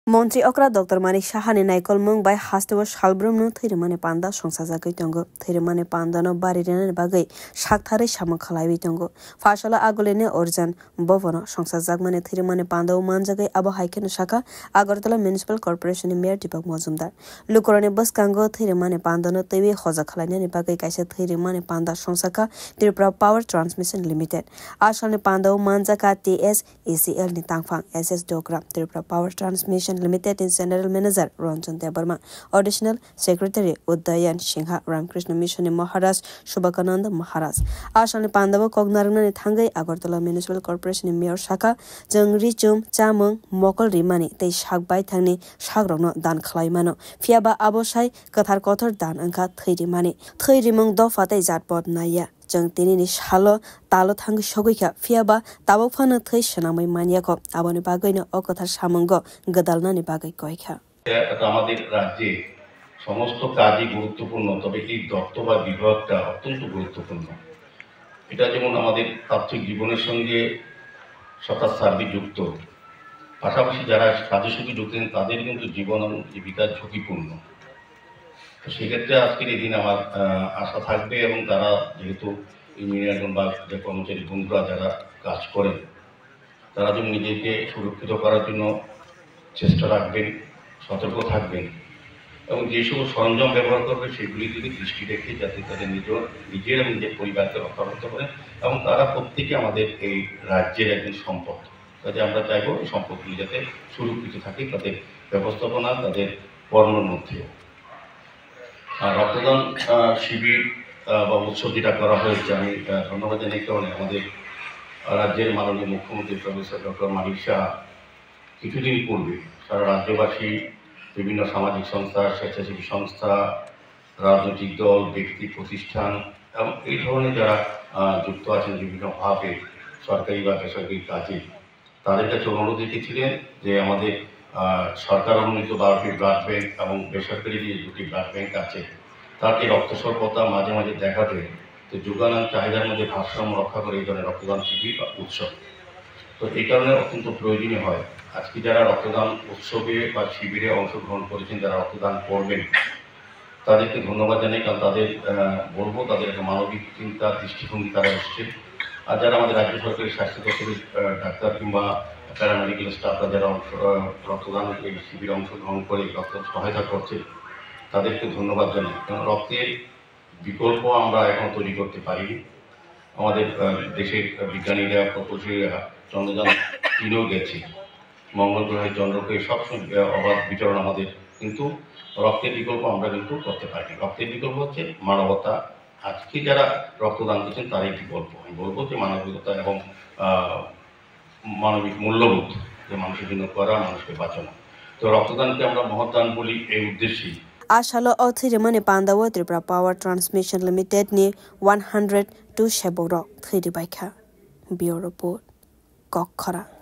Montri okra Dr. Manik Shahani Naikol Mung by Hastewa Shalbrum Thirimane Panda Songsazaki Tongo, Thirimane Pandano Bariran Bagay, Shaktari Shamakhalai Tongo, Fashala Agolene Orjan, Bovono, Songsazagmane Thirimane Panda Manzagay Abo Haiken Shaka, Agartala Municipal Corporation in Mayor Tipak Mozumdar. Lukorane Buskango, Thirimane Pandano, Tevi Hozakalani Bagay Kaisa Thirimane Panda Songsaka, Tripura Power Transmission Limited. Ashane Pando Manzaka TS ACL Nitangfang SS Dogram, Tripura Power Transmission Limited in General Manager Ranjan Debarma, Additional Secretary Udayan Singha Ramkrishna Mission Maharaj Shubhakananda Maharaj. Ashani Pandava Kognarana Thangai Agartala Municipal Corporation in Mayor Shaka, Jungri Chum Chamung Mokol Rimani, they shag by Tangni, Shagrono Dan Klaimano, Fiaba Aboshai, Katar Kotor Dan and Kat Thirimani, Thirimung Dofate Zatbot Naya. Jung Tininish Halo, Talo Tang Shogika, Fiaba, Tabofana Trishanami Maniaco, Aboni Bagino, Okota Shamongo, Gadalnani Bagay Goika. আমাদের রাজ্যে সমস্ত কাজই গুরুত্বপূর্ণ, তবে এই দপ্তর বা বিভাগটা অত্যন্ত গুরুত্বপূর্ণ। এটা যেমন আমাদের প্রাথমিক জীবনের সঙ্গে সৎ সার্বিক যুক্ত, পাশাপাশি যারা কাজের সঙ্গে যুক্ত তাদের কিন্তু জীবন এবং জীবিকার ঝুঁকিপূর্ণ। তো সেক্ষেত্রে আজকের এই দিন আমার আশা থাকবে এবং তারা যেহেতু ইঞ্জিনিয়ার বা যে কর্মচারী বন্ধুরা যারা কাজ করেন তারা যেন নিজেকে সুরক্ষিত করার জন্য চেষ্টা রাখবেন, সতর্ক থাকবেন এবং যে সমস্ত সরঞ্জাম ব্যবহার করবে সেগুলির দিকে দৃষ্টি রেখে যাতে তাদের নিজের এবং নিজের পরিবারকে রক্ষা করতে পারে এবং তারা প্রত্যেকে আমাদের এই রাজ্যের একজন সম্পদ। কাজে আমরা চাইব এই সম্পদগুলি যাতে সুরক্ষিত থাকে তাদের ব্যবস্থাপনা, তাদের কর্মের মধ্যে। আর রক্তদান শিবির বা উৎসব যেটা করা হয়েছে আমি ধন্যবাদ জানাই, কারণে আমাদের রাজ্যের মাননীয় মুখ্যমন্ত্রী প্রফেসর ডক্টর মানিক শাহ কিছুদিন পূর্বে সারা রাজ্যবাসী, বিভিন্ন সামাজিক সংস্থা, স্বেচ্ছাসেবী সংস্থা, রাজনৈতিক দল, ব্যক্তি প্রতিষ্ঠান এবং এই ধরনের যারা যুক্ত আছেন বিভিন্নভাবে সরকারি বা বেসরকারি কাজে, তাদের কাছে অনুরোধ রেখেছিলেন যে আমাদের সরকার অনুমোদিত 12টি ব্লাড ব্যাংক এবং বেসরকারি যে 2টি ব্লাড ব্যাংক আছে তাকে রক্ত স্বল্পতা মাঝে মাঝে দেখা দেয়, তো যোগান চাহিদার মধ্যে ভারসাম্য রক্ষা করে এই ধরনের রক্তদান শিবির বা উৎসব। তো এই কারণে অত্যন্ত প্রয়োজনীয় হয় আজকে যারা রক্তদান উৎসবে বা শিবিরে অংশগ্রহণ করেছেন, যারা রক্তদান করবেন তাদেরকে ধন্যবাদ জানাই, কারণ তাদের বলবো তাদের একটা মানবিক চিন্তা দৃষ্টিভঙ্গি তারা এসছে। আর যারা আমাদের রাজ্য সরকারের স্বাস্থ্য দপ্তরের ডাক্তার কিংবা প্যারামেডিক্যাল স্টাফরা যারা রক্তদান এই শিবিরে অংশগ্রহণ করে রক্ত সহায়তা করছে তাদেরকে ধন্যবাদ জানাই, কারণ রক্তের বিকল্প আমরা এখনো তৈরি করতে পারিনি। আমাদের দেশের বিজ্ঞানীরা প্রকৌশলীরা চন্দ্রযান 3 গেছে, মঙ্গল গ্রহে চন্দ্রকে সবসময় অবাধ বিচরণ আমাদের, কিন্তু রক্তের বিকল্প আমরা কিন্তু করতে পারিনি। রক্তের বিকল্প হচ্ছে মানবতা। আজকে যারা রক্তদান করছেন তারই বিকল্প আমি বলবো যে মানবিকতা এবং মানবিক মূল্যবোধ, যে মানুষের জন্য করা, মানুষকে বাঁচানো। তো রক্তদানকে আমরা মহৎ দান বলি এই উদ্দেশ্যেই। Ashalo Thirimane Pandawa Tripura Power Transmission Limited ni 102 Sheboro Thiribaika. Bureau Report Kokhara.